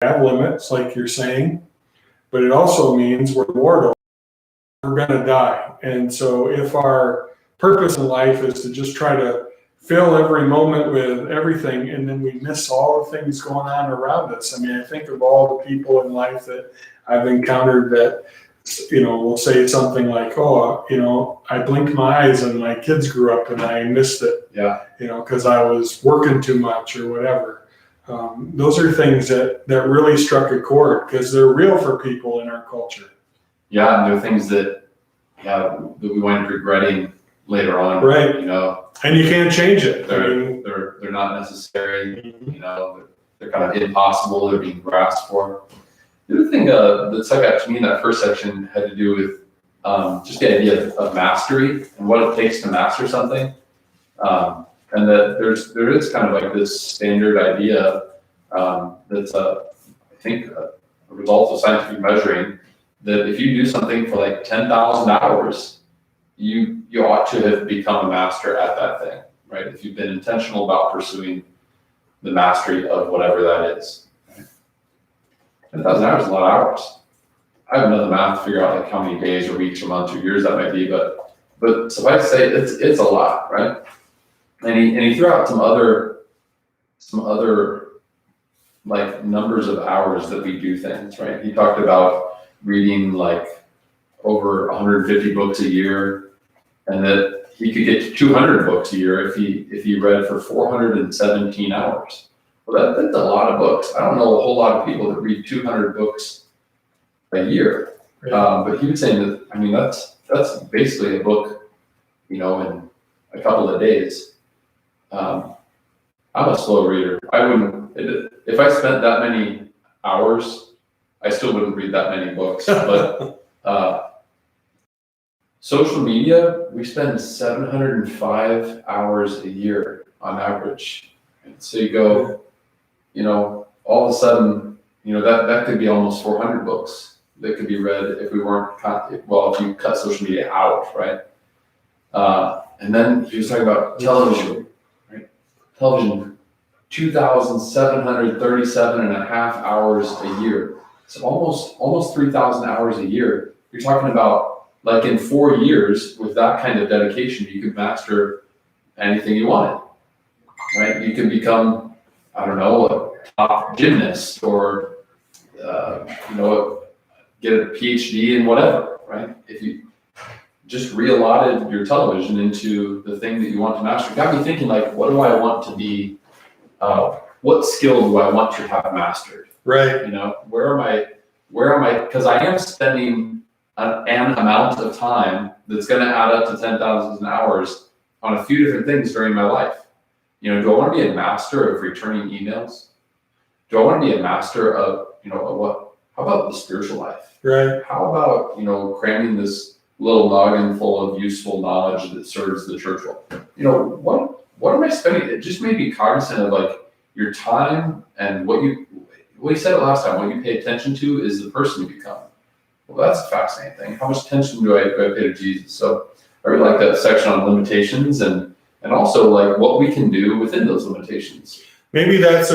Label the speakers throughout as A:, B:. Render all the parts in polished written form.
A: have limits, like you're saying, but it also means we're mortal. We're going to die. And so if our purpose in life is to just try to fill every moment with everything, and then we miss all the things going on around us. I mean, I think of all the people in life that I've encountered that, will say something like, oh, I blinked my eyes and my kids grew up and I missed it.
B: Yeah.
A: Because I was working too much or whatever. Those are things that really struck a chord because they're real for people in our culture.
B: Yeah, and they're things that we wind up regretting later on.
A: Right. And you can't change it.
B: They're not necessary. They're kind of impossible. They're being grasped for. The other thing that stuck out to me in that first section had to do with just the idea of mastery and what it takes to master something. And that there is kind of like this standard idea that's I think a result of scientific measuring that if you do something for like 10,000 hours, you ought to have become a master at that thing, right? If you've been intentional about pursuing the mastery of whatever that is. Right? 10,000 hours is a lot of hours. I haven't done the math to figure out like how many days or weeks or months or years that might be, but suffice to say it's a lot, right? And he threw out some other like numbers of hours that we do things, right? He talked about reading like over 150 books a year, and that he could get to 200 books a year if he read for 417 hours. Well, that's a lot of books. I don't know a whole lot of people that read 200 books a year. Right. But he was saying that, I mean, that's basically a book, in a couple of days. I'm a slow reader. If I spent that many hours, I still wouldn't read that many books. But social media, we spend 705 hours a year on average. And so you go, all of a sudden, that could be almost 400 books that could be read if we weren't, if you cut social media out, right? And then he was talking about television, right? Television, 2,737 and a half hours a year. So almost 3,000 hours a year. You're talking about, like, in 4 years, with that kind of dedication, you could master anything you wanted, right? You could become, I don't know, a top gymnast or, get a PhD in whatever, right? If you just reallotted your television into the thing that you want to master, it got me thinking, like, what do I want to be, what skill do I want to have mastered?
A: Right.
B: Where am I, because I am spending an amount of time that's going to add up to 10,000 hours on a few different things during my life. Do I want to be a master of returning emails? Do I want to be a master of, how about the spiritual life?
A: Right.
B: How about, cramming this little noggin full of useful knowledge that serves the church well? What am I spending? It just made me cognizant of, like, your time and we said it last time, what you pay attention to is the person you become. Well, that's a fascinating thing. How much attention do I pay to Jesus? So I really like that section on limitations and also, like, what we can do within those limitations.
A: Maybe that's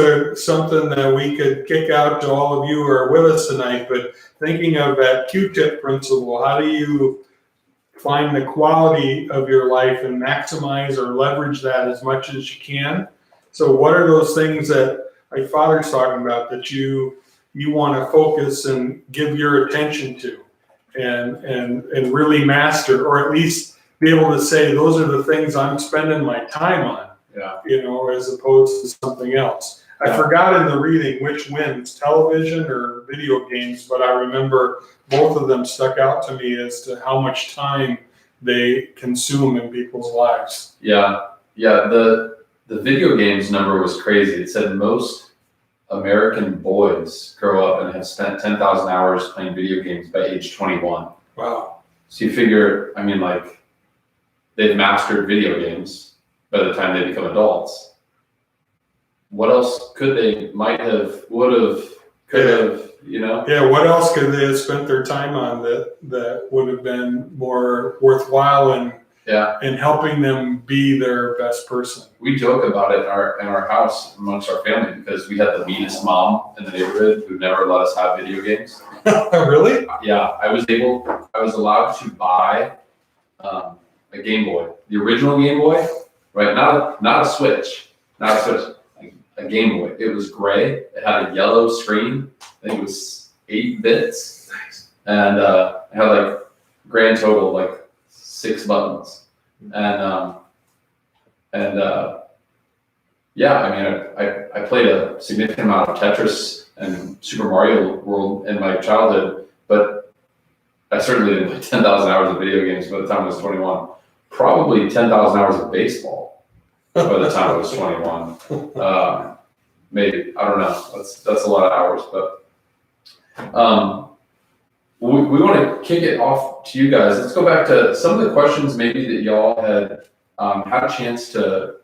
A: something that we could kick out to all of you who are with us tonight, but thinking of that Q-tip principle, how do you find the quality of your life and maximize or leverage that as much as you can? So what are those things that, like Father's talking about, that you want to focus and give your attention to and really master, or at least be able to say, those are the things I'm spending my time on.
B: Yeah.
A: As opposed to something else. I forgot in the reading which wins, television or video games, but I remember both of them stuck out to me as to how much time they consume in people's lives.
B: Yeah. The video games number was crazy. It said most American boys grow up and have spent 10,000 hours playing video games by age 21.
A: Wow.
B: So you figure, they've mastered video games by the time they become adults. What else could they, could have,
A: Yeah, what else could they have spent their time on that would have been more worthwhile and
B: Yeah.
A: and helping them be their best person.
B: We joke about it in our house amongst our family because we had the meanest mom in the neighborhood who never let us have video games.
A: Really?
B: Yeah, I was allowed to buy a Game Boy, the original Game Boy, right? Not a Switch, a Game Boy. It was gray. It had a yellow screen. I think it was 8 bits, and it had like grand total like 6 buttons, and yeah, I mean, I played a significant amount of Tetris and Super Mario World in my childhood, but I certainly didn't play 10,000 hours of video games by the time I was 21. Probably 10,000 hours of baseball by the time I was 21. Maybe, I don't know. That's a lot of hours, but we want to kick it off to you guys. Let's go back to some of the questions maybe that y'all had had a chance to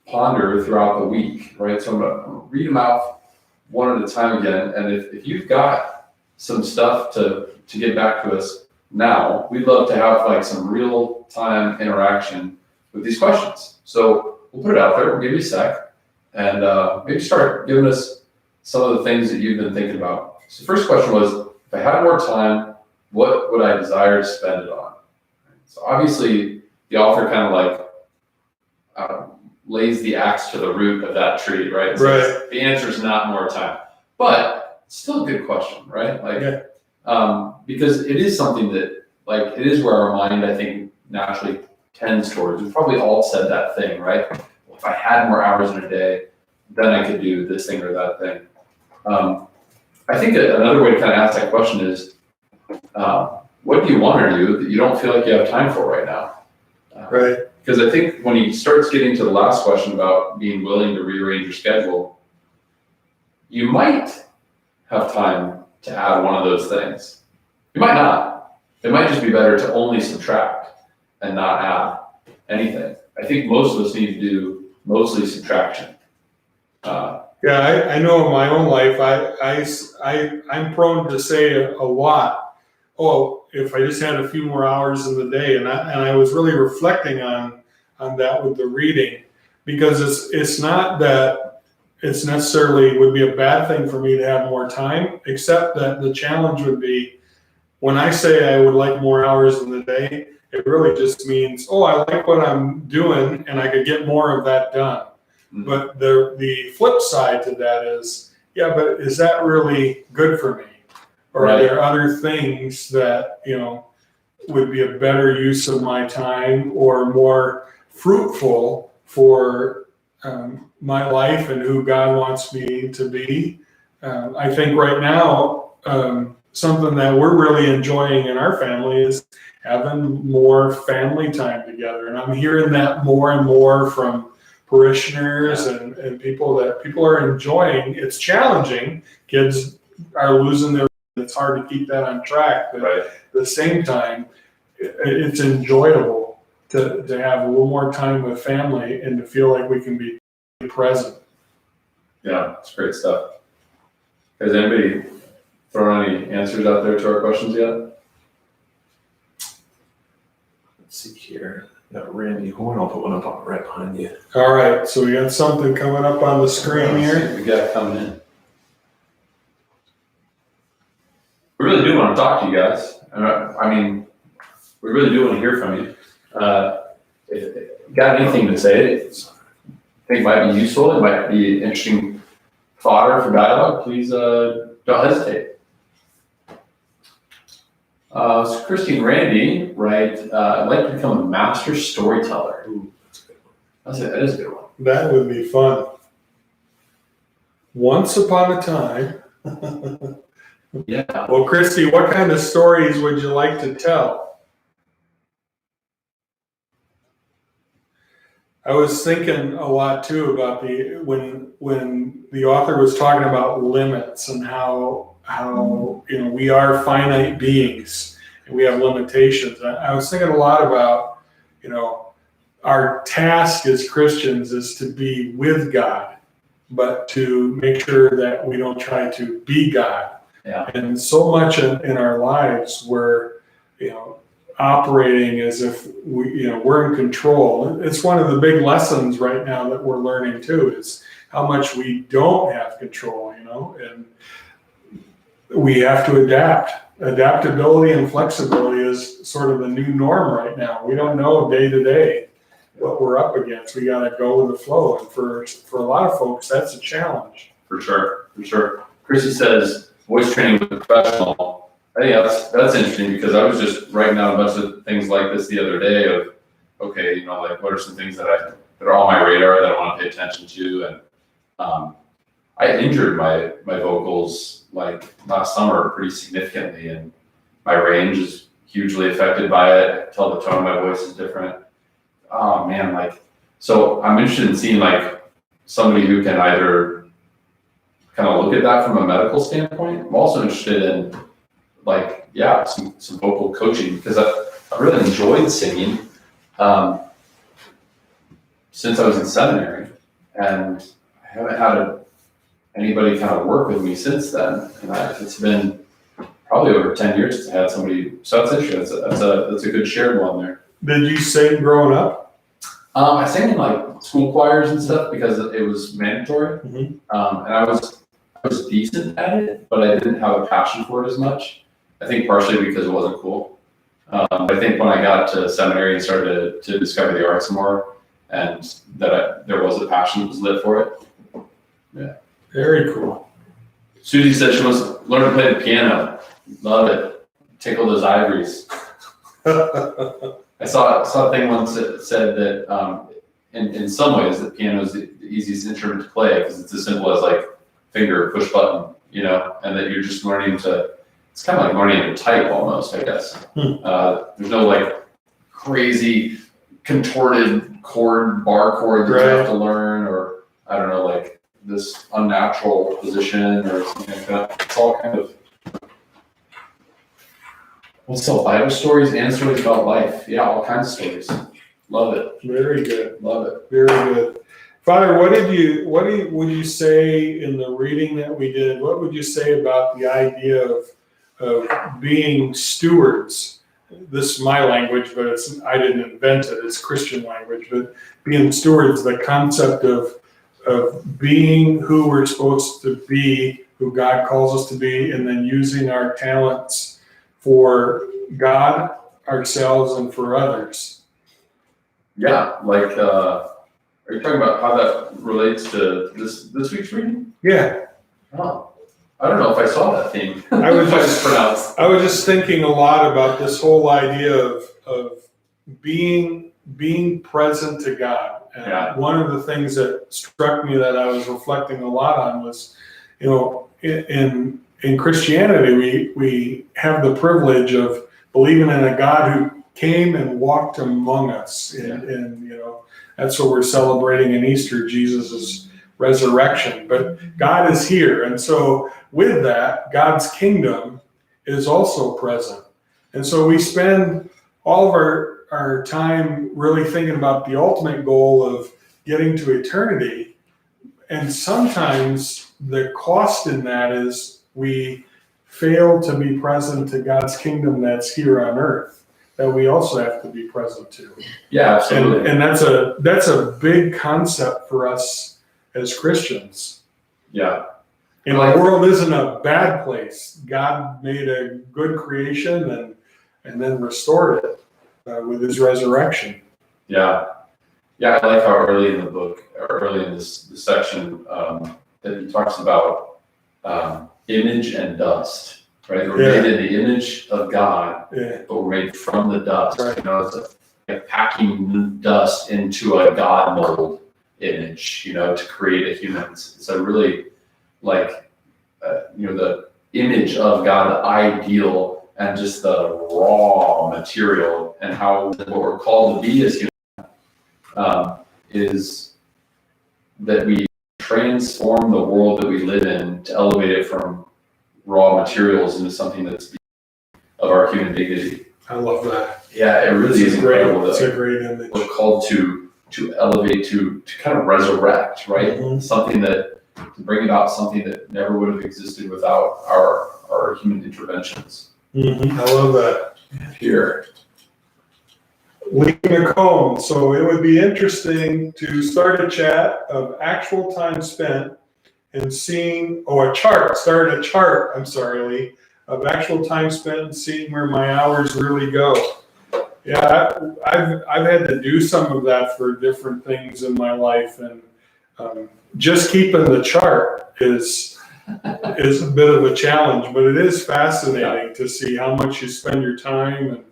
B: ponder throughout the week, right? So I'm gonna read them out one at a time again, and if you've got some stuff to get back to us now, we'd love to have like some real time interaction with these questions. So we'll put it out there. We'll give you a sec, and maybe start giving us some of the things that you've been thinking about. So the first question was, if I had more time, what would I desire to spend it on? So obviously, the author kind of like lays the axe to the root of that tree, right? So
A: Right.
B: the answer is not more time, but still a good question, right? Like, because it is something that, like, it is where our mind, I think, naturally tends towards. We've probably all said that thing, right? Well, if I had more hours in a day, then I could do this thing or that thing. I think another way to kind of ask that question is, what do you want to do that you don't feel like you have time for right now?
A: Right.
B: Because I think when he starts getting to the last question about being willing to rearrange your schedule, you might have time to add one of those things. You might not. It might just be better to only subtract and not add anything. I think most of us need to do mostly subtraction.
A: Yeah, I know in my own life, I'm prone to say a lot. Oh, if I just had a few more hours in the day, and I was really reflecting on that with the reading, because it's not that it's necessarily would be a bad thing for me to have more time, except that the challenge would be when I say I would like more hours in the day, it really just means, oh, I like what I'm doing, and I could get more of that done. But the flip side to that is, yeah, but is that really good for me? Or are there other things that, would be a better use of my time or more fruitful for my life and who God wants me to be? I think right now, something that we're really enjoying in our family is having more family time together. And I'm hearing that more and more from parishioners and people are enjoying. It's challenging. Kids are losing their, it's hard to keep that on track, but at the same time, it's enjoyable to have a little more time with family and to feel like we can be present.
B: Yeah, it's great stuff. Has anybody thrown any answers out there to our questions yet?
C: Let's see here. Got Randy Horn. I'll put one up right behind you.
A: All right, so we got something coming up on the screen here.
B: We got it coming in. We really do want to talk to you guys. I mean, we really do want to hear from you. If you got anything to say, think might be useful, it might be interesting fodder for dialogue, please don't hesitate. So Christine Randy, right? I'd like to become a master storyteller.
C: Ooh, that's a good one.
B: That is a good one.
A: That would be fun. Once upon a time.
B: Yeah.
A: Well, Christy, what kind of stories would you like to tell? I was thinking a lot too about when the author was talking about limits and how we are finite beings and we have limitations. I was thinking a lot about our task as Christians is to be with God, but to make sure that we don't try to be God.
B: Yeah.
A: And so much in our lives where operating as if we're in control. It's one of the big lessons right now that we're learning too, is how much we don't have control, and we have to adapt. Adaptability and flexibility is sort of the new norm right now. We don't know day to day what we're up against. We got to go with the flow. And for a lot of folks, that's a challenge.
B: For sure. Chrissy says, voice training with a professional. I think that's interesting, because I was just writing down a bunch of things like this the other day of, okay, like what are some things that are on my radar that I want to pay attention to. And I injured my vocals like last summer pretty significantly, and my range is hugely affected by it. I can tell the tone of my voice is different. Oh man, so I'm interested in seeing somebody who can either kind of look at that from a medical standpoint. I'm also interested in some vocal coaching, because I really enjoyed singing since I was in seminary, and I haven't had anybody kind of work with me since then. And it's been probably over 10 years since I had somebody. So that's interesting. That's a good shared one there.
A: Did you sing growing up?
B: I sang in school choirs and stuff because it was mandatory.
A: Mm-hmm.
B: And I was decent at it, but I didn't have a passion for it as much. I think partially because it wasn't cool. I think when I got to seminary and started to discover the arts more, and that there was a passion that was lit for it. Yeah.
A: Very cool.
B: Susie said she wants to learn to play the piano. Love it. Tickle those ivories. I saw a thing once that said that in some ways the piano is the easiest instrument to play, because it's as simple as finger push button, and that you're just learning to. It's kind of like learning to type almost, I guess. There's no crazy contorted bar chord that you have to learn, or I don't know, this unnatural position or something like that. It's all kind of. What's the Bible stories and stories about life? Yeah, all kinds of stories. Love it.
A: Very good.
B: Love it.
A: Very good. Father, what would you say in the reading that we did? What would you say about the idea of being stewards? This is my language, but I didn't invent it. It's Christian language. But being stewards, the concept of being who we're supposed to be, who God calls us to be, and then using our talents for God, ourselves, and for others.
B: Yeah, are you talking about how that relates to this week's reading?
A: Yeah.
B: Oh, I don't know if I saw that theme.
A: I was just thinking a lot about this whole idea of being present to God. And one of the things that struck me that I was reflecting a lot on was, in Christianity, we have the privilege of believing in a God who came and walked among us. And that's what we're celebrating in Easter, Jesus' resurrection. But God is here. And so with that, God's kingdom is also present. And so we spend all of our time really thinking about the ultimate goal of getting to eternity. And sometimes the cost in that is we fail to be present to God's kingdom that's here on earth, that we also have to be present to.
B: Yeah, absolutely.
A: And that's a big concept for us as Christians.
B: Yeah.
A: And the world isn't a bad place. God made a good creation and then restored it with his resurrection.
B: Yeah. Yeah, I like how early in the book, or early in this section, that he talks about image and dust, right? We're made in the image of God, but we're made from the dust.
A: Right.
B: It's like packing dust into a God mold image, to create a human. It's a really the image of God, the ideal, and just the raw material, and how what we're called to be as humans is that we transform the world that we live in to elevate it from raw materials into something that's of our human dignity.
A: I love that.
B: Yeah, it really is incredible.
A: It's a great image.
B: We're called to elevate, to kind of resurrect, right?
A: Mm-hmm.
B: Something to bring about something that never would have existed without our human interventions.
A: Mm-hmm. I love that.
B: Here,
A: leaving a cone. So it would be interesting to start a chat of actual time spent and seeing, start a chart, I'm sorry, Lee, of actual time spent and seeing where my hours really go. Yeah, I've had to do some of that for different things in my life, and just keeping the chart is a bit of a challenge, but it is fascinating to see how much you spend your time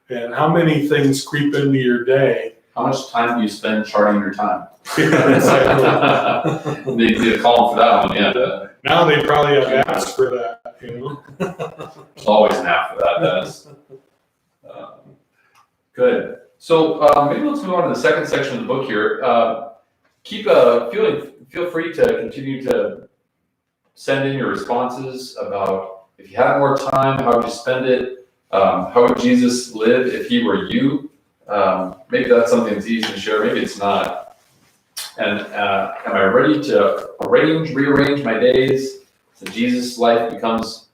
A: and how many things creep into your day.
B: How much time do you spend charting your time?
A: Yeah, exactly.
B: They need a column for that one, yeah.
A: Now they probably have apps for that, you know?
B: There's always an app for that, Dennis. Good. So maybe let's move on to the second section of the book here. Feel free to continue to send in your responses about if you had more time, how would you spend it? How would Jesus live if he were you? Maybe that's something that's easy to share, maybe it's not. And am I ready to rearrange my days so Jesus' life becomes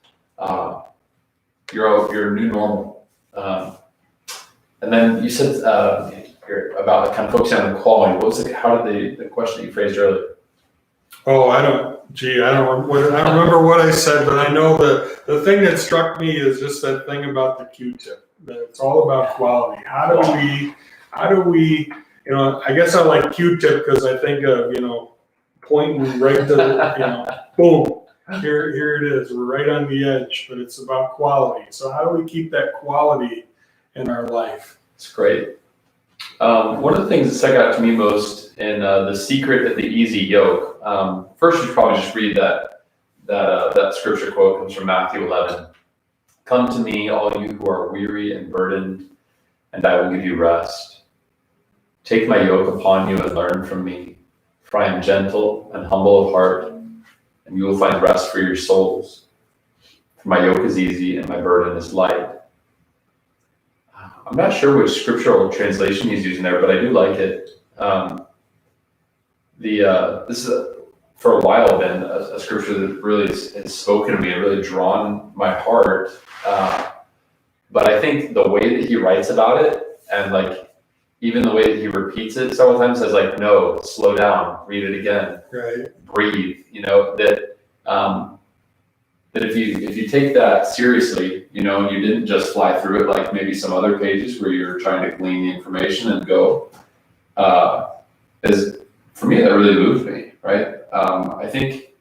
B: your new normal? And then you said about kind of focusing on the quality. What was it? How did the question that you phrased earlier?
A: Oh, I don't remember what I said, but I know the thing that struck me is just that thing about the Q-tip. That it's all about quality. How do we, I guess I like Q-tip because I think of, pointing right to the, boom, here it is. We're right on the edge, but it's about quality. So how do we keep that quality in our life?
B: It's great. One of the things that stuck out to me most in The Secret of the Easy Yoke, first you should probably just read that scripture quote. Comes from Matthew 11. Come to me, all you who are weary and burdened, and I will give you rest. Take my yoke upon you and learn from me, for I am gentle and humble of heart, and you will find rest for your souls. For my yoke is easy and my burden is light. I'm not sure which scriptural translation he's using there, but I do like it. This is for a while been a scripture that really has spoken to me and really drawn my heart. But I think the way that he writes about it, and even the way that he repeats it several times, says no, slow down, read it again,
A: Right.
B: Breathe. That if you take that seriously, and you didn't just fly through it like maybe some other pages where you're trying to glean the information and go, for me, that really moved me, right? I think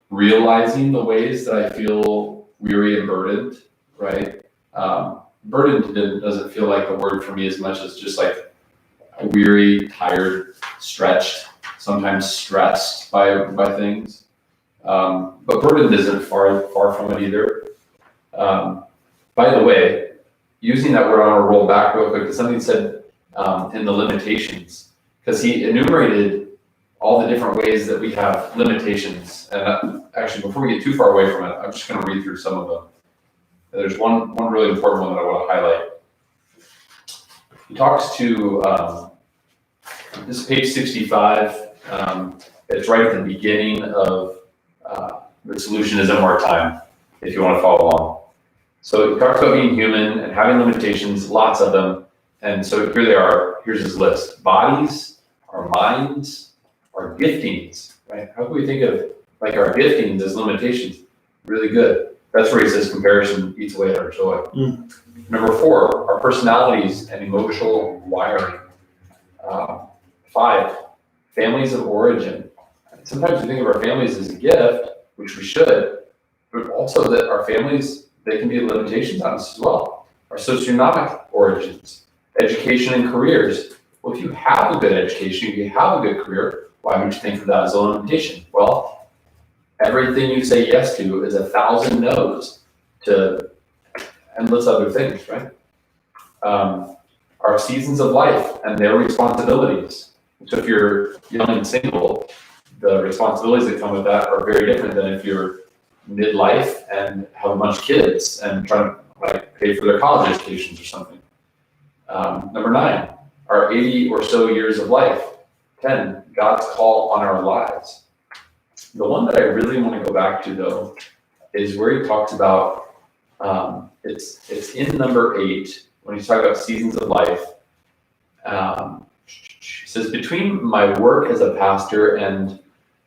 B: realizing the ways that I feel weary and burdened, right? Burdened doesn't feel like a word for me as much as just like weary, tired, stretched, sometimes stressed by things. But burdened isn't far from it either. By the way, using that word, I want to roll back real quick to something he said in the limitations, because he enumerated all the different ways that we have limitations. And actually, before we get too far away from it, I'm just going to read through some of them. There's one really important one that I want to highlight. He talks to, this is page 65. It's right at the beginning of The Solution is More Time, if you want to follow along. So he talks about being human and having limitations, lots of them. And so here they are. Here's his list. Bodies, our minds, our giftings, right? How can we think of our giftings as limitations? Really good. That's where he says comparison eats away at our joy. Number 4, our personalities and emotional wiring. 5, families of origin. Sometimes we think of our families as a gift, which we should, but also that our families, they can be limitations on us as well. Our socioeconomic origins, education and careers. Well, if you have a good education, if you have a good career, why would you think of that as a limitation? Well, everything you say yes to is 1,000 no's to endless other things, right? Our seasons of life and their responsibilities. So if you're young and single, the responsibilities that come with that are very different than if you're midlife and have a bunch of kids and trying to pay for their college educations or something. Number 9, our 80 or so years of life. 10, God's call on our lives. The one that I really want to go back to, though, is where he talks about, it's in number 8, when he's talking about seasons of life, he says, between my work as a pastor and,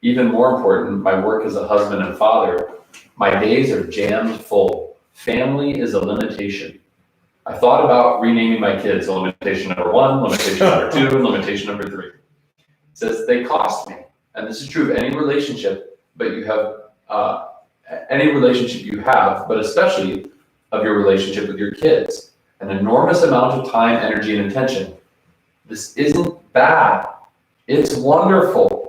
B: even more important, my work as a husband and father, my days are jammed full. Family is a limitation. I thought about renaming my kids limitation number 1, limitation number 2, and limitation number 3. It says they cost me. And this is true of any relationship, but you have any relationship you have, but especially of your relationship with your kids. An enormous amount of time, energy, and attention. This isn't bad. It's wonderful.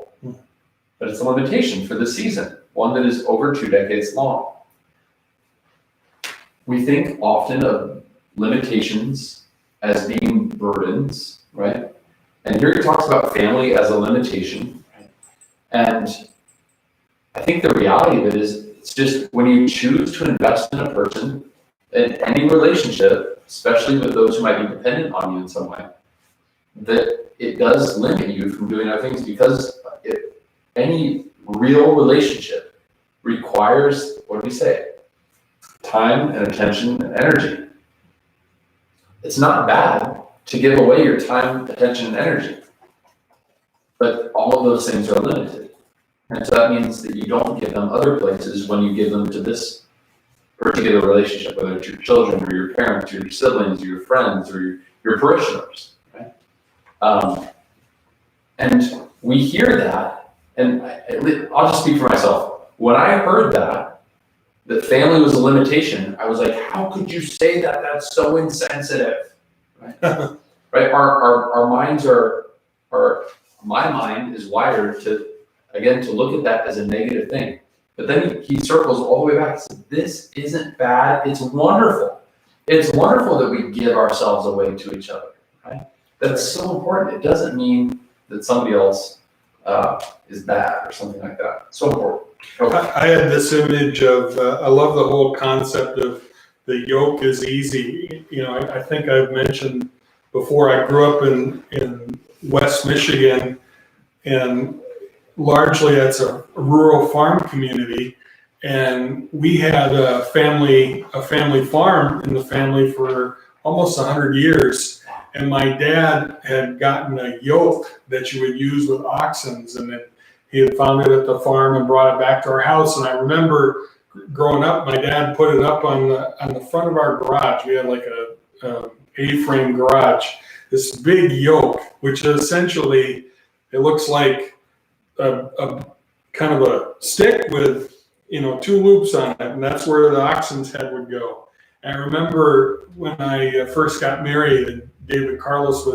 B: But it's a limitation for the season, one that is over 2 decades long. We think often of limitations as being burdens, right? And here he talks about family as a limitation. And I think the reality of it is, it's just when you choose to invest in a person, in any relationship, especially with those who might be dependent on you in some way, that it does limit you from doing other things, because any real relationship requires, what do we say? Time and attention and energy. It's not bad to give away your time, attention, and energy, but all of those things are limited. And so that means that you don't give them other places when you give them to this particular relationship, whether it's your children or your parents or your siblings or your friends or your parishioners, right? And we hear that, and I'll just speak for myself. When I heard that family was a limitation, I was like, how could you say that? That's so insensitive, right? Right? Our minds my mind is wired to look at that as a negative thing. But then he circles all the way back and says, this isn't bad, it's wonderful. It's wonderful that we give ourselves away to each other, right? That's so important. It doesn't mean that somebody else is bad or something like that. So important. Okay.
A: I had this image of, I love the whole concept of the yoke is easy. You know, I think I've mentioned before, I grew up in West Michigan, and largely it's a rural farm community. And we had a family farm in the family for almost 100 years. And my dad had gotten a yoke that you would use with oxen, and he had found it at the farm and brought it back to our house. And I remember growing up, my dad put it up on the front of our garage. We had like a A-frame garage, this big yoke, which essentially, it looks like a kind of a stick with, 2 loops on it, and that's where the oxen's head would go. And I remember when I first got married, and David Carlos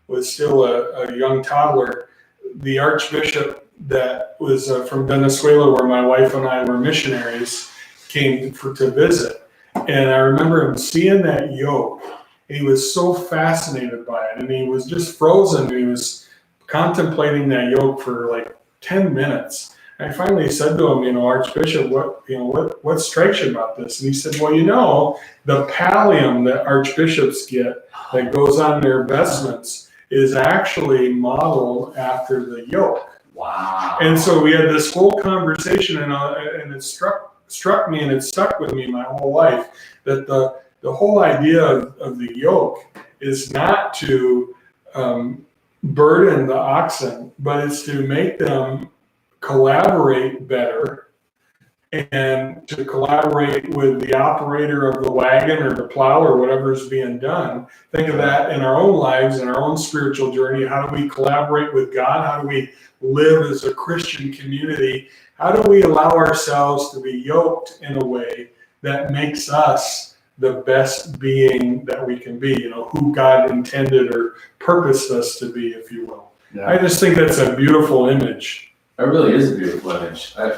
A: was still a young toddler, the Archbishop that was from Venezuela, where my wife and I were missionaries, came to visit. And I remember him seeing that yoke. And he was so fascinated by it, and he was just frozen. And he was contemplating that yoke for like 10 minutes. And I finally said to him, Archbishop, what strikes you about this? And he said, well, the pallium that archbishops get that goes on their vestments is actually modeled after the yoke.
B: Wow.
A: And so we had this whole conversation, and it struck me, and it stuck with me my whole life, that the whole idea of the yoke is not to burden the oxen, but it's to make them collaborate better, and to collaborate with the operator of the wagon or the plow or whatever is being done. Think of that in our own lives, in our own spiritual journey. How do we collaborate with God? How do we live as a Christian community? How do we allow ourselves to be yoked in a way that makes us the best being that we can be, who God intended or purposed us to be, if you will. Yeah. I just think that's a beautiful image.
B: It really is a beautiful image. A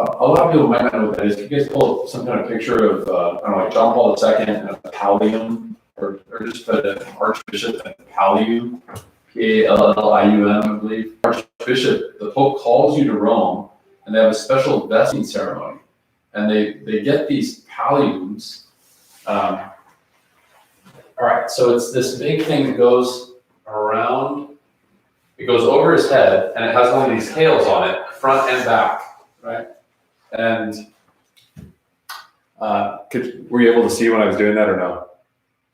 B: lot of people might not know what that is. Can you guys pull up some kind of picture of, like John Paul II and a pallium, or just an Archbishop and a pallium, P-A-L-L-I-U-M, I believe. Archbishop, the Pope calls you to Rome, and they have a special vesting ceremony. And they get these palliums. All right, so it's this big thing that goes around. It goes over his head, and it has one of these tails on it, front and back, right? And
D: Were you able to see when I was doing that or no?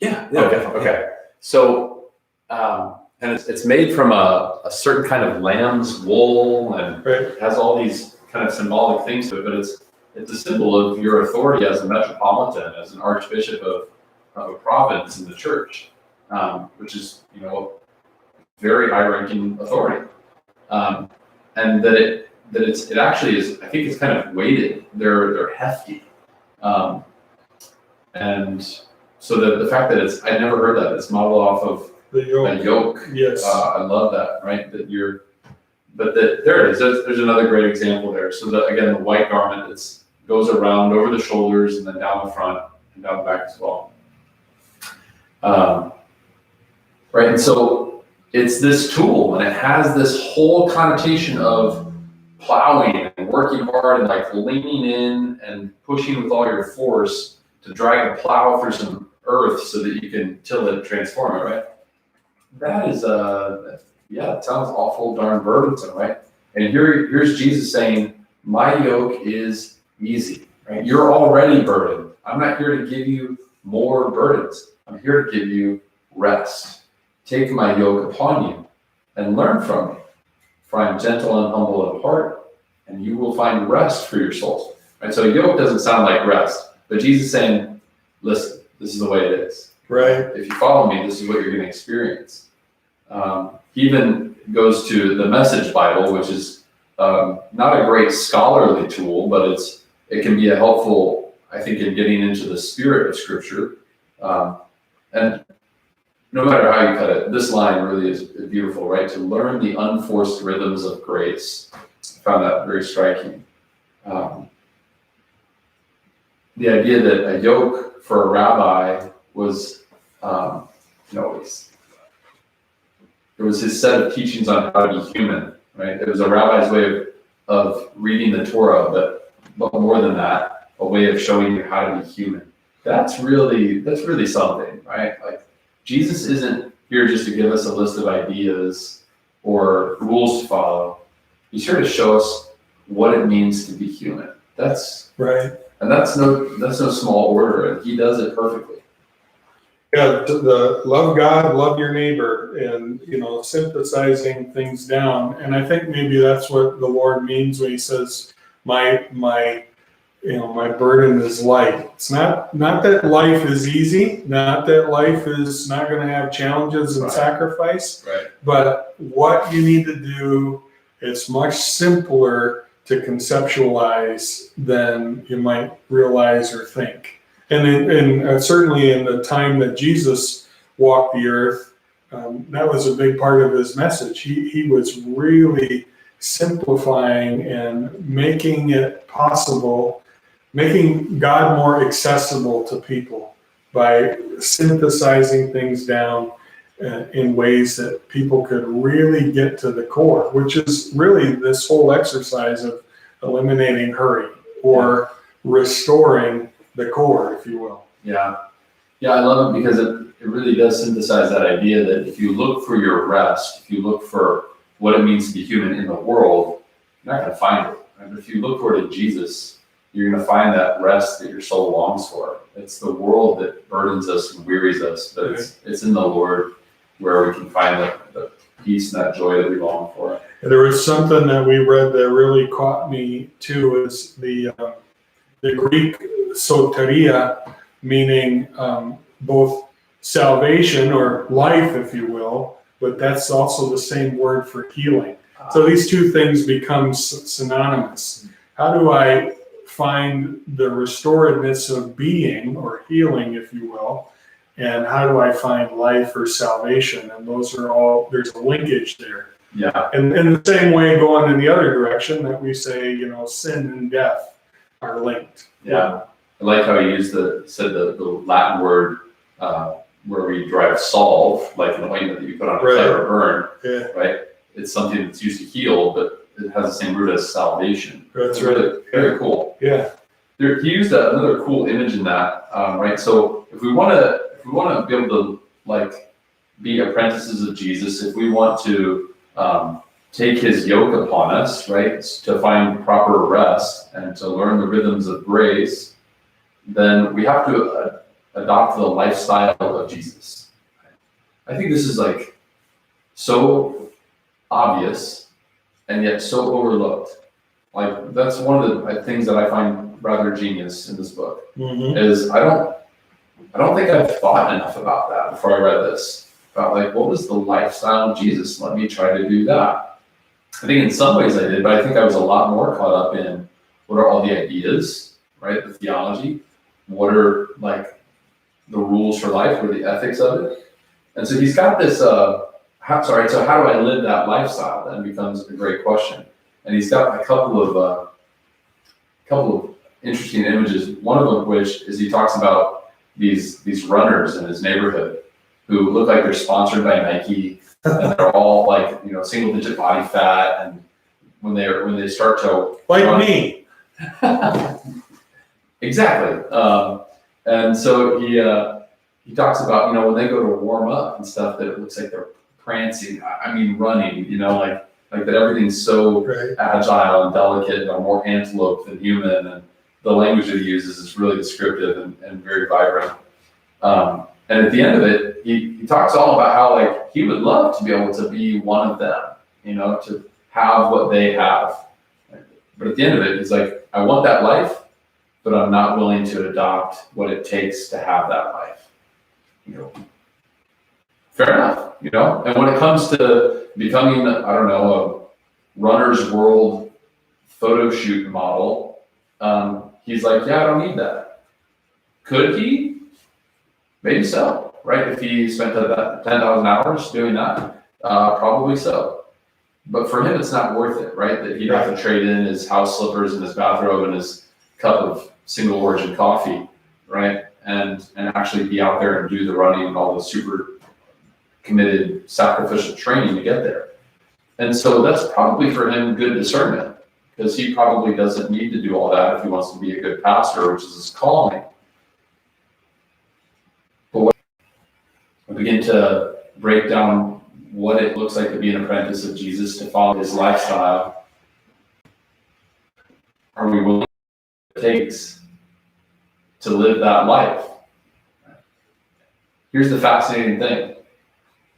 C: Yeah,
D: Okay. So, and it's made from a certain kind of lamb's wool, and
A: Right.
D: it has all these kind of symbolic things to it, but it's a symbol of your authority as a metropolitan, as an archbishop of a province in the church, which is, very high-ranking authority. And that it actually is, I think it's kind of weighted. They're hefty. And so the fact that I'd never heard that, it's modeled off of
A: The yoke.
D: a yoke.
A: Yes.
D: I love that, right? There it is. There's another great example there. So again, the white garment, goes around over the shoulders and then down the front and down the back as well. Right, and so it's this tool, and it has this whole connotation of plowing and working hard and like leaning in and pushing with all your force to drag a plow through some earth so that you can till it and transform it, right? That is it sounds awful darn burdensome, right? And here's Jesus saying, my yoke is easy, right? You're already burdened. I'm not here to give you more burdens. I'm here to give you rest. Take my yoke upon you and learn from me, for I am gentle and humble of heart, and you will find rest for your souls. Right? So yoke doesn't sound like rest, but Jesus is saying, listen, this is the way it is.
A: Right.
D: If you follow me, this is what you're going to experience. He even goes to the Message Bible, which is not a great scholarly tool, but it can be a helpful, I think, in getting into the spirit of Scripture. And no matter how you cut it, this line really is beautiful, right? To learn the unforced rhythms of grace. I found that very striking. The idea that a yoke for a rabbi was, it was his set of teachings on how to be human, right? It was a rabbi's way of reading the Torah, but more than that, a way of showing you how to be human. That's really something, right? Like, Jesus isn't here just to give us a list of ideas or rules to follow. He's here to show us what it means to be human. That's
A: right.
D: And that's no small order, and he does it perfectly.
A: Yeah, the love God, love your neighbor, and synthesizing things down. And I think maybe that's what the Lord means when he says, my burden is light. It's not that life is easy, not that life is not going to have challenges and sacrifice,
D: Right.
A: but what you need to do, it's much simpler to conceptualize than you might realize or think. And certainly in the time that Jesus walked the earth, that was a big part of his message. He was really simplifying and making it possible, making God more accessible to people by synthesizing things down in ways that people could really get to the core, which is really this whole exercise of eliminating hurry or restoring the core, if you will.
D: Yeah, I love it because it really does synthesize that idea that if you look for your rest, if you look for what it means to be human in the world, you're not going to find it. And if you look for it in Jesus, you're going to find that rest that your soul longs for. It's the world that burdens us and wearies us, but it's in the Lord where we can find the peace and that joy that we long for.
A: There was something that we read that really caught me too, is the Greek soteria, meaning both salvation or life, if you will, but that's also the same word for healing. So these two things become synonymous. How do I find the restoredness of being or healing, if you will, and how do I find life or salvation? And those are all, there's a linkage there.
D: Yeah.
A: And in the same way, going in the other direction, that we say, sin and death are linked.
D: Yeah. I like how he said the Latin word where we derive salve, like an ointment that you put on a cut or burn, right? It's something that's used to heal, but it has the same root as salvation.
A: That's
D: really very cool.
A: Yeah.
D: He used another cool image in that, right? So if we want to be able to be apprentices of Jesus, if we want to take his yoke upon us, right, to find proper rest and to learn the rhythms of grace, then we have to adopt the lifestyle of Jesus. I think this is like so obvious and yet so overlooked. Like that's one of the things that I find rather genius in this book is I don't think I've thought enough about that before I read this. About like what was the lifestyle of Jesus? Let me try to do that. I think in some ways I did, but I think I was a lot more caught up in what are all the ideas, right? The theology. What are like the rules for life or the ethics of it? And so he's got this, so how do I live that lifestyle? Then becomes a great question. And he's got a couple of interesting images. One of them, which is he talks about these runners in his neighborhood who look like they're sponsored by Nike, and they're all like single digit body fat, and when they start to
A: Like
D: run,
A: me.
D: exactly. And so he talks about when they go to warm up and stuff that it looks like they're prancing. I mean running. Like that everything's so
A: Right.
D: agile and delicate, more antelope than human, and the language that he uses is really descriptive and very vibrant. And at the end of it, he talks all about how like he would love to be able to be one of them, to have what they have. But at the end of it, he's like, I want that life, but I'm not willing to adopt what it takes to have that life. Fair enough, And when it comes to becoming, I don't know, a runner's world photo shoot model, he's like, yeah, I don't need that. Could he? Maybe so, right? If he spent 10,000 hours doing that, probably so. But for him, it's not worth it, right? That he'd have to trade in his house slippers and his bathrobe and his cup of single origin coffee, right? And actually be out there and do the running and all the super committed sacrificial training to get there. And so that's probably for him good discernment, because he probably doesn't need to do all that if he wants to be a good pastor, which is his calling. But when I begin to break down what it looks like to be an apprentice of Jesus, to follow his lifestyle, are we willing to take what it takes to live that life? Here's the fascinating thing.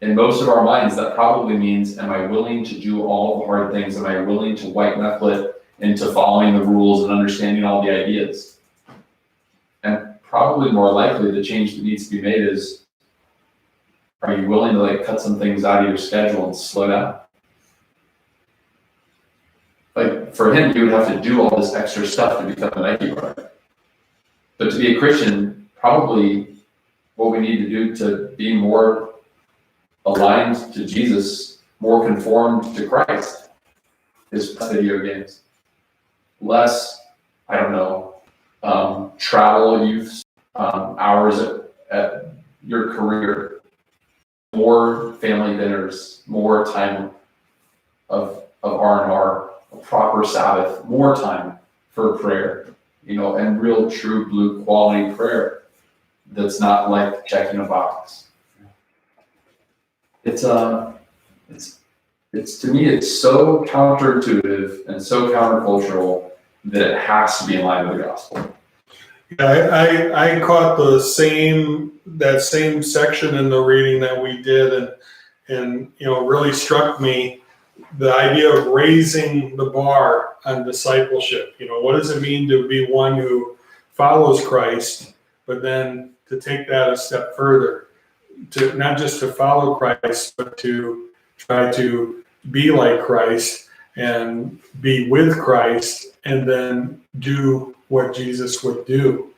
D: In most of our minds, that probably means, am I willing to do all the hard things? Am I willing to white knuckle it into following the rules and understanding all the ideas? And probably more likely the change that needs to be made is, are you willing to cut some things out of your schedule and slow down? For him, he would have to do all this extra stuff to become a Nike runner. But to be a Christian, probably what we need to do to be more aligned to Jesus, more conformed to Christ, is video games. Less, travel youth, hours at your career, more family dinners, more time of R&R, a proper Sabbath, more time for prayer, and real true blue quality prayer that's not like checking a box. It's to me, it's so counterintuitive and so countercultural that it has to be in line with the gospel.
A: Yeah, I caught that same section in the reading that we did, and really struck me the idea of raising the bar on discipleship. What does it mean to be one who follows Christ, but then to take that a step further, to not just to follow Christ, but to try to be like Christ and be with Christ, and then do what Jesus would do.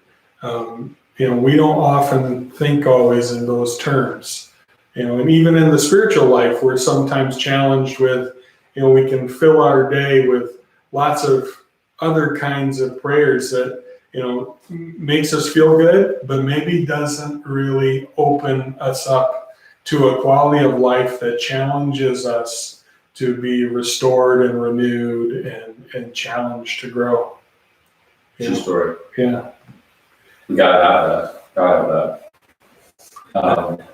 A: We don't often think always in those terms. And even in the spiritual life, we're sometimes challenged with, we can fill our day with lots of other kinds of prayers that, makes us feel good, but maybe doesn't really open us up to a quality of life that challenges us to be restored and renewed and challenged to grow.
D: True story.
A: Yeah.
D: We gotta have that.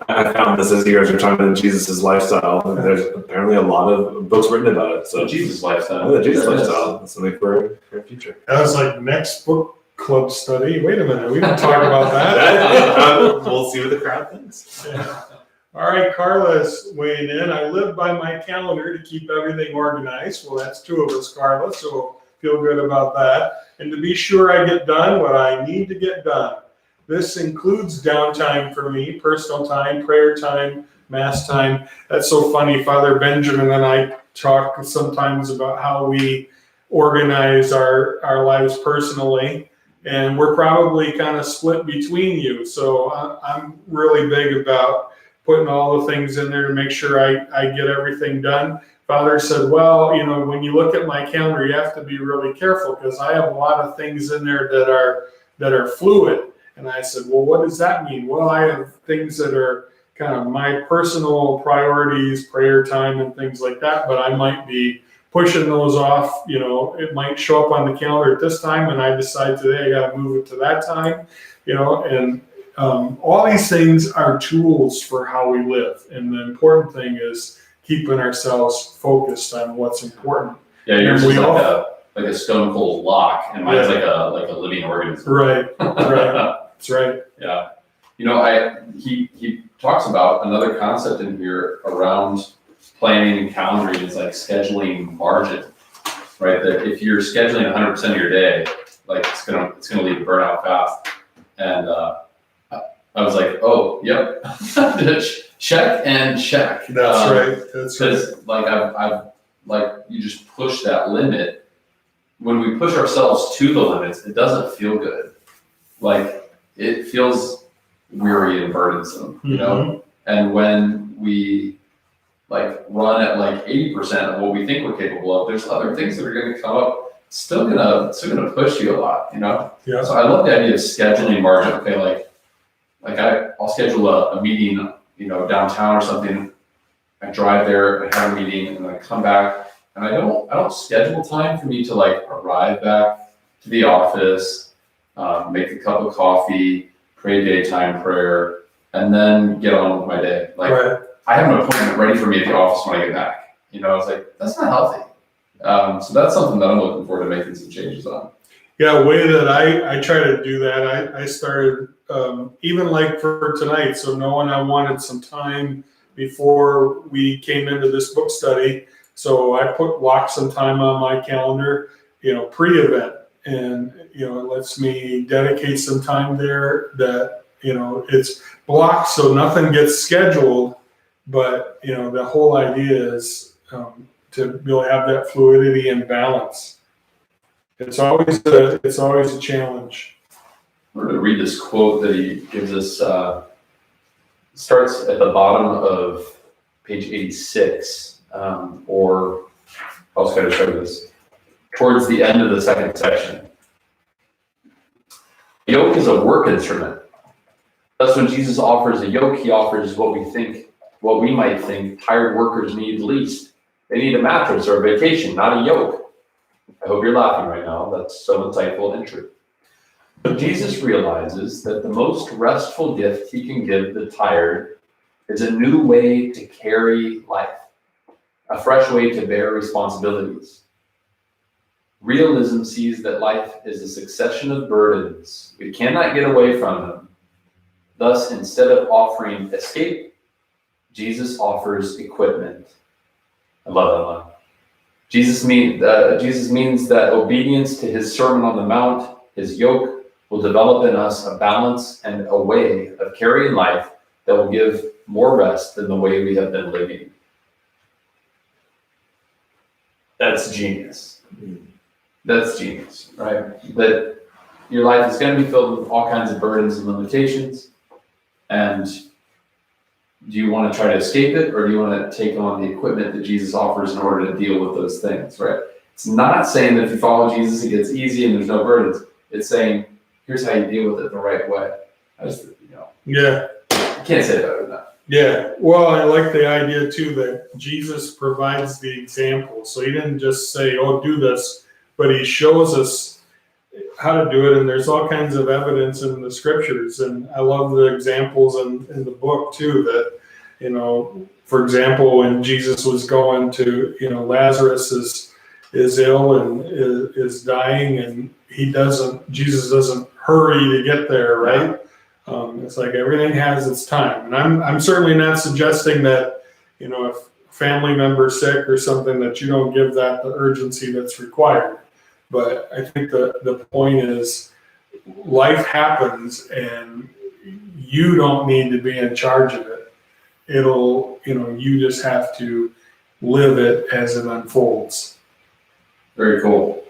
C: I found this as you guys are talking about Jesus' lifestyle, and there's apparently a lot of books written about it. So
D: The Jesus lifestyle.
C: the Jesus lifestyle, that's something for our future.
A: That was like next book club study. Wait a minute, we didn't talk about that.
C: We'll see what the crowd thinks.
A: Yeah. All right, Carla's weighing in. I live by my calendar to keep everything organized. Well, that's two of us, Carla, so feel good about that. And to be sure I get done what I need to get done. This includes downtime for me, personal time, prayer time, mass time. That's so funny. Father Benjamin and I talk sometimes about how we organize our lives personally. And we're probably kind of split between you. So I'm really big about putting all the things in there to make sure I get everything done. Father said, well, when you look at my calendar, you have to be really careful because I have a lot of things in there that are fluid. And I said, well, what does that mean? Well, I have things that are kind of my personal priorities, prayer time and things like that, but I might be pushing those off. It might show up on the calendar at this time and I decide today I got to move it to that time, and all these things are tools for how we live. And the important thing is keeping ourselves focused on what's important.
D: Yeah, yours
A: And
D: is
A: we
D: like a stone cold lock, and mine's like a living organism.
A: Right. That's right.
D: Yeah. He talks about another concept in here around planning and calendaring is like scheduling margin, right? That if you're scheduling 100% of your day, like it's gonna lead to burnout fast. And I was like, oh, yep, check and check.
A: That's right. That's right.
D: Because I've you just push that limit. When we push ourselves to the limits, it doesn't feel good. Like it feels weary and burdensome, And when we run at 80% of what we think we're capable of, there's other things that are going to come up. Still gonna push you a lot,
A: Yeah.
D: So I love the idea of scheduling margin. Okay, I'll schedule a meeting, downtown or something. I drive there, I have a meeting, and I come back, and I don't schedule time for me to arrive back to the office, make a cup of coffee, pray daytime prayer, and then get on with my day.
A: Right.
D: I have an appointment ready for me at the office when I get back. It's that's not healthy. So that's something that I'm looking forward to making some changes on.
A: Yeah, a way that I try to do that, I started even for tonight, so knowing I wanted some time before we came into this book study, so I blocked some time on my calendar, pre-event, and it lets me dedicate some time there that it's blocked so nothing gets scheduled, but the whole idea is to really have that fluidity and balance. It's always a challenge.
D: I'm going to read this quote that he gives us. Starts at the bottom of page 86, or I'll just kind of show this towards the end of the second section. Yoke is a work instrument. Thus, when Jesus offers a yoke, he offers what we might think tired workers need least. They need a mattress or a vacation, not a yoke. I hope you're laughing right now. That's so insightful and true. But Jesus realizes that the most restful gift he can give the tired is a new way to carry life, a fresh way to bear responsibilities. Realism sees that life is a succession of burdens. We cannot get away from them. Thus, instead of offering escape, Jesus offers equipment. I love that line. Jesus means that obedience to his Sermon on the Mount, his yoke, will develop in us a balance and a way of carrying life that will give more rest than the way we have been living. That's genius. That's genius, right? That your life is going to be filled with all kinds of burdens and limitations. And do you want to try to escape it, or do you want to take on the equipment that Jesus offers in order to deal with those things, right? It's not saying that if you follow Jesus, it gets easy and there's no burdens. It's saying, here's how you deal with it the right way.
A: Yeah.
D: I can't say it better than that.
A: Yeah. Well, I like the idea too that Jesus provides the example. So he didn't just say, oh, do this, but he shows us how to do it. And there's all kinds of evidence in the scriptures. And I love the examples in the book too, that, for example, when Jesus was going to, Lazarus is is ill and is dying, and Jesus doesn't hurry to get there, right? It's like everything has its time. And I'm certainly not suggesting that, if a family member's sick or something, that you don't give that the urgency that's required. But I think the point is, life happens and you don't need to be in charge of it. You just have to live it as it unfolds.
D: Very cool.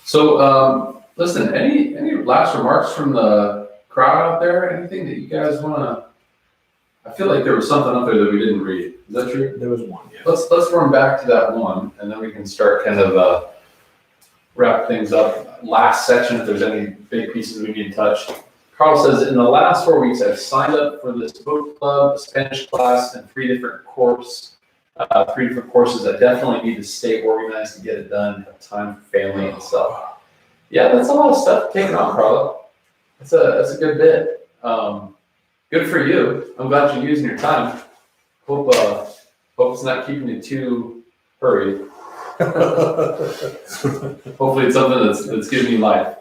D: So, listen, any last remarks from the crowd out there? Anything that you guys want to? I feel like there was something up there that we didn't read. Is that true?
C: There was one, yeah.
D: Let's run back to that one, and then we can start kind of wrap things up. Last section, if there's any big pieces we need to touch. Carl says, in the last 4 weeks, I've signed up for this book club, a Spanish class, and three different courses. I definitely need to stay organized to get it done, have time for family and stuff. Yeah, that's a lot of stuff taken on, Carlo. That's a good bit. Good for you. I'm glad you're using your time. Hope it's not keeping you too hurried. Hopefully it's something that's giving you life.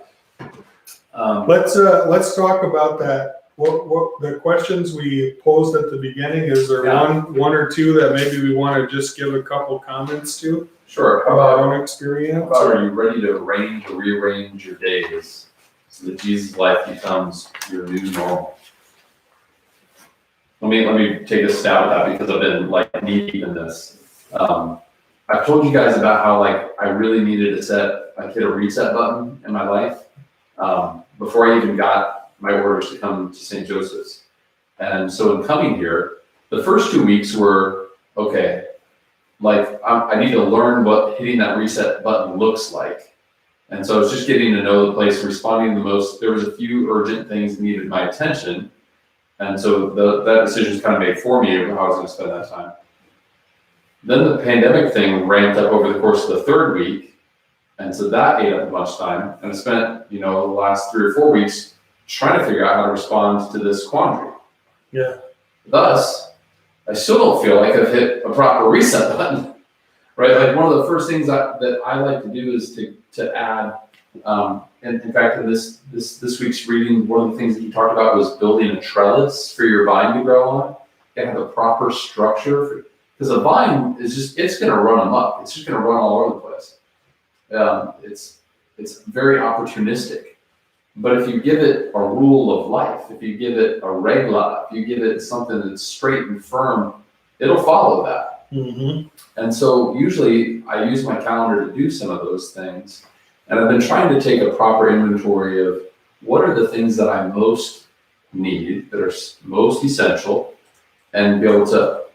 A: Let's talk about that. What the questions we posed at the beginning, is there one or two that maybe we want to just give a couple comments to?
D: Sure.
A: About our own experience?
D: How about, are you ready to arrange or rearrange your days so that Jesus' life becomes your new normal? Let me take a stab at that, because I've been knee deep in this. I've told you guys about how I really needed to hit a reset button in my life before I even got my orders to come to St. Joseph's. And so in coming here, the first 2 weeks were, okay, I need to learn what hitting that reset button looks like. And so I was just getting to know the place, responding the most. There was a few urgent things that needed my attention. And so that decision was kind of made for me of how I was going to spend that time. Then the pandemic thing ramped up over the course of the third week. And so that ate up a bunch of time. And I spent, the last 3 or 4 weeks trying to figure out how to respond to this quandary.
A: Yeah.
D: Thus, I still don't feel like I've hit a proper reset button, right? One of the first things that I like to do is to add, and in fact, in this week's reading, one of the things that he talked about was building a trellis for your vine to grow on. You gotta have a proper structure, because a vine is it's gonna run amok. It's just gonna run all over the place. It's very opportunistic. But if you give it a rule of life, if you give it a regla, if you give it something that's straight and firm, it'll follow that.
A: Mm-hmm.
D: And so usually I use my calendar to do some of those things. And I've been trying to take a proper inventory of what are the things that I most need, that are most essential, and be able to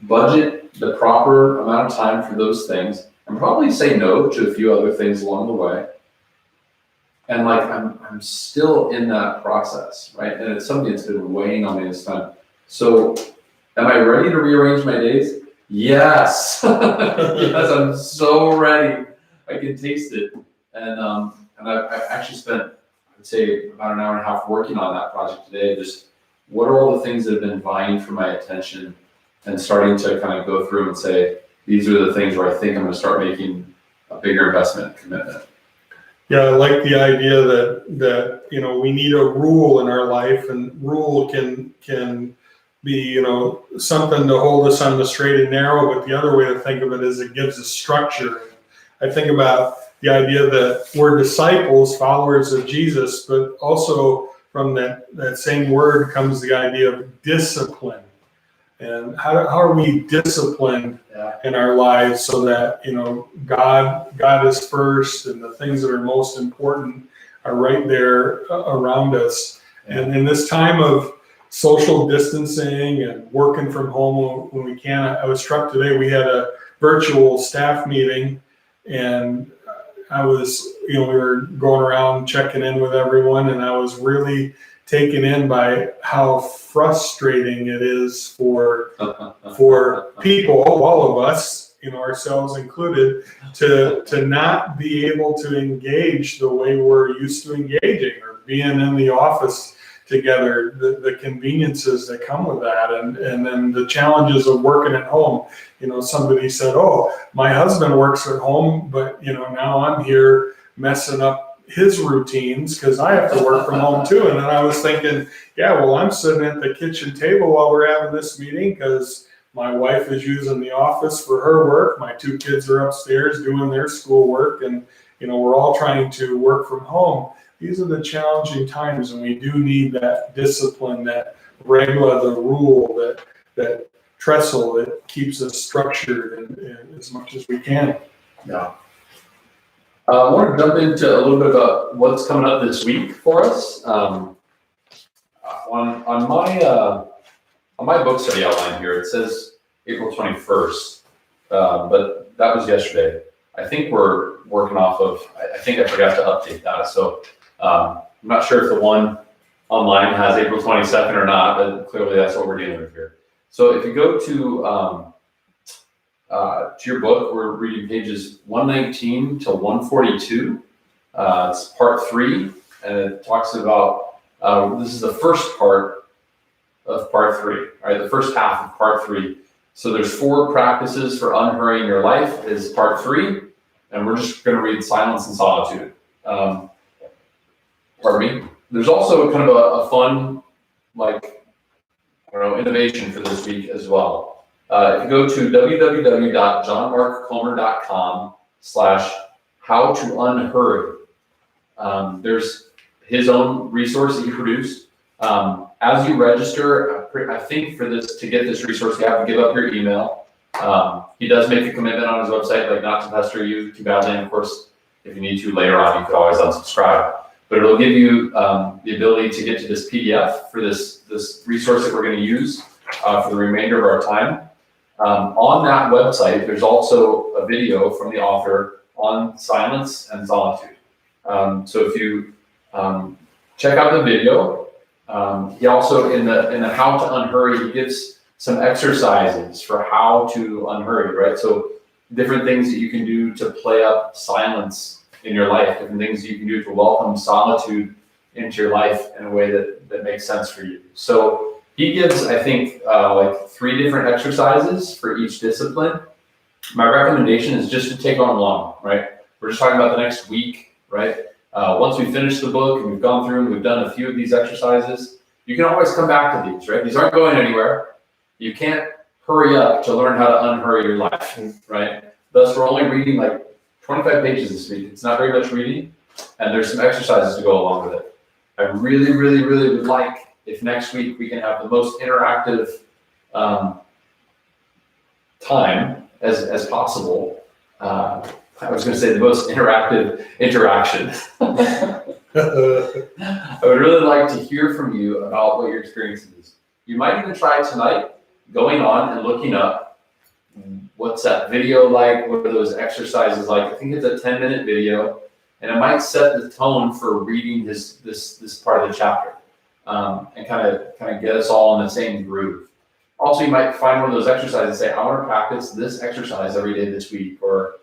D: budget the proper amount of time for those things, and probably say no to a few other things along the way. And I'm still in that process, right? And it's something that's been weighing on me this time. So am I ready to rearrange my days? Yes. Yes, I'm so ready. I can taste it. And I've actually spent, I'd say, about an hour and a half working on that project today. Just what are all the things that have been vying for my attention, and starting to kind of go through and say, these are the things where I think I'm going to start making a bigger investment commitment.
A: Yeah, I like the idea that we need a rule in our life, and rule can be something to hold us on the straight and narrow. But the other way to think of it is it gives us structure. I think about the idea that we're disciples, followers of Jesus, but also from that same word comes the idea of discipline. And how are we disciplined in our lives so that God is first, and the things that are most important are right there around us. And in this time of social distancing and working from home when we can, I was struck today. We had a virtual staff meeting, and I was we were going around checking in with everyone, and I was really taken in by how frustrating it is for people, all of us, ourselves included, to not be able to engage the way we're used to engaging, or being in the office together, the conveniences that come with that, and then the challenges of working at home. Somebody said, oh, my husband works at home, but now I'm here messing up his routines because I have to work from home too. And then I was thinking, yeah, well, I'm sitting at the kitchen table while we're having this meeting because my wife is using the office for her work. My 2 kids are upstairs doing their schoolwork, and we're all trying to work from home. These are the challenging times, and we do need that discipline, that regula, the rule, that trestle that keeps us structured and as much as we can.
D: Yeah. I want to jump into a little bit about what's coming up this week for us. On my book study outline here, it says April 21st, but that was yesterday. I think we're working off of, I think I forgot to update that. So I'm not sure if the one online has April 22nd or not, but clearly that's what we're dealing with here. So if you go to your book, we're reading pages 119 to 142. It's part 3, and it talks about, this is the first part of part 3, all right, the first half of part 3. So there's 4 practices for unhurrying your life is part 3, and we're just going to read silence and solitude. Pardon me. There's also kind of a fun, innovation for this week as well. If you go to www.johnmarkcomer.com/how-to-unhurry, there's his own resource that he produced. As you register, I think for this, to get this resource, you have to give up your email. He does make a commitment on his website, not to pester you too badly. And of course, if you need to later on, you could always unsubscribe. But it'll give you the ability to get to this PDF for this resource that we're going to use for the remainder of our time. On that website, there's also a video from the author on silence and solitude. So if you check out the video, he also in the how to unhurry, he gives some exercises for how to unhurry, right? So different things that you can do to play up silence in your life, different things that you can do to welcome solitude into your life in a way that makes sense for you. So he gives, I think, 3 different exercises for each discipline. My recommendation is just to take on one, right? We're just talking about the next week, right? Once we finish the book and we've gone through and we've done a few of these exercises, you can always come back to these, right? These aren't going anywhere. You can't hurry up to learn how to unhurry your life, right? Thus, we're only reading 25 pages this week. It's not very much reading, and there's some exercises to go along with it. I really, really, really would like if next week we can have the most interactive time as possible. I was going to say the most interactive interaction. I would really like to hear from you about what your experience is. You might even try tonight going on and looking up what's that video like, what are those exercises like. I think it's a 10-minute video, and it might set the tone for reading this part of the chapter, and kind of get us all in the same groove. Also, you might find one of those exercises and say, I want to practice this exercise every day this week, or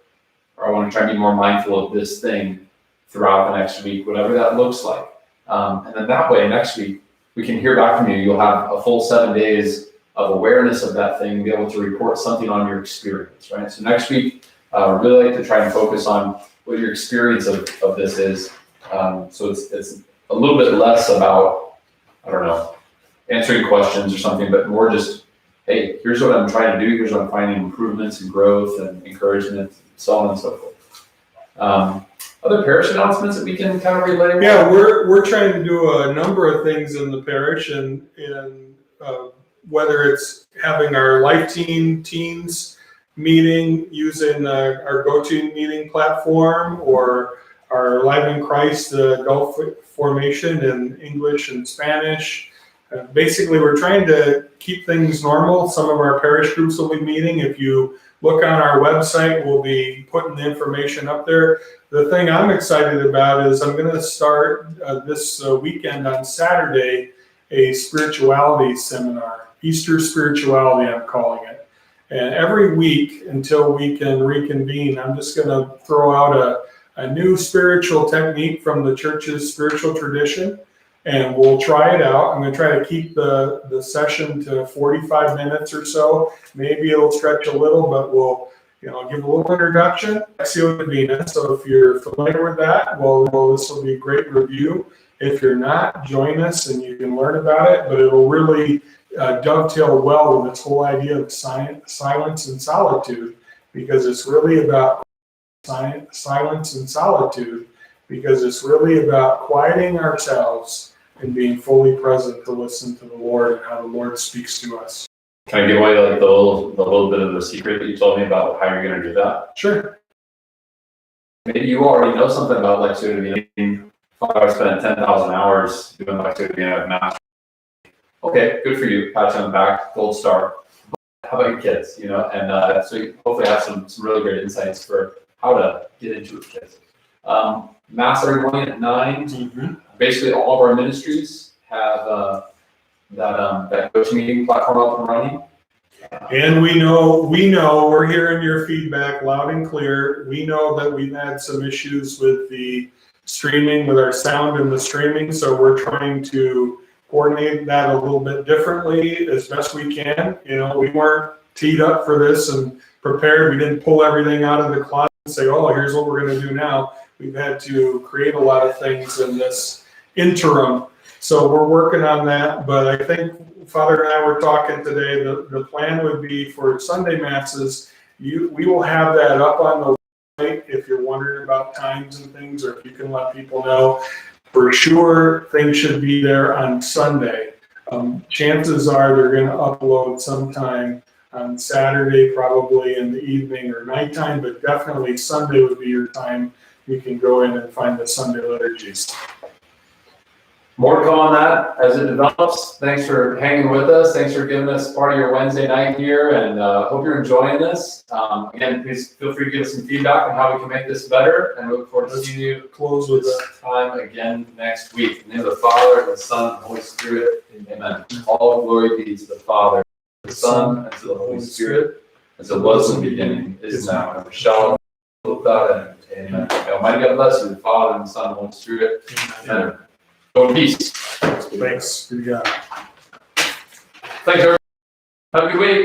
D: I want to try to be more mindful of this thing throughout the next week, whatever that looks like. And then that way, next week, we can hear back from you. You'll have a full 7 days of awareness of that thing, be able to report something on your experience, right? So next week, I'd really like to try and focus on what your experience of this is. So it's a little bit less about, answering questions or something, but more just, hey, here's what I'm trying to do. Here's what I'm finding improvements and growth and encouragement, so on and so forth. Other parish announcements that we can kind of relay?
A: Yeah, we're trying to do a number of things in the parish, and whether it's having our Life Teens meeting using our GoTo meeting platform, or our Live in Christ adult formation in English and Spanish. Basically, we're trying to keep things normal. Some of our parish groups will be meeting. If you look on our website, we'll be putting the information up there. The thing I'm excited about is I'm going to start this weekend on Saturday a spirituality seminar, Easter spirituality, I'm calling it. And every week until we can reconvene, I'm just going to throw out a new spiritual technique from the church's spiritual tradition. and we'll try it out. I'm going to try to keep the session to 45 minutes or so. Maybe it'll stretch a little, but we'll give a little introduction. Lexio Divina. So if you're familiar with that, well, this will be a great review. If you're not, join us and you can learn about it. But it'll really dovetail well with this whole idea of silence and solitude, because it's really about silence and solitude, because it's really about quieting ourselves and being fully present to listen to the Lord and how the Lord speaks to us.
D: Can I give away like the little bit of the secret that you told me about how you're going to do that?
A: Sure.
D: Maybe you already know something about Lexio Divina. I spent 10,000 hours doing Lexio Divina at Master. Okay, good for you. Pat you on the back, gold star. How about your kids? And so you hopefully have some really great insights for how to get into it with kids. Mass every morning at 9.
A: Mm-hmm.
D: Basically, all of our ministries have that GoToMeeting platform up and running.
A: And we know we're hearing your feedback loud and clear. We know that we've had some issues with the streaming, with our sound and the streaming, so we're trying to coordinate that a little bit differently as best we can. We weren't teed up for this and prepared. We didn't pull everything out of the closet and say, oh, here's what we're going to do now. We've had to create a lot of things in this interim. So we're working on that, but I think Father and I were talking today, the plan would be for Sunday Masses, we will have that up on the website if you're wondering about times and things, or if you can let people know. For sure, things should be there on Sunday. Chances are they're going to upload sometime on Saturday, probably in the evening or nighttime, but definitely Sunday would be your time. You can go in and find the Sunday liturgies.
D: More to come on that as it develops. Thanks for hanging with us. Thanks for giving us part of your Wednesday night here, and hope you're enjoying this. Again, please feel free to give us some feedback on how we can make this better, and we look forward to seeing you
A: Close with
D: this time again next week. In the name of the Father, and the Son, and the Holy Spirit. Amen. All glory be to the Father, the Son, and to the Holy Spirit, as it was in the beginning, is now, and ever shall be, without end. Amen. May Almighty God bless you, the Father, and the Son, and the Holy Spirit. Amen. Go in peace.
A: Thanks. Good job.
D: Thanks, everyone. Have a good week.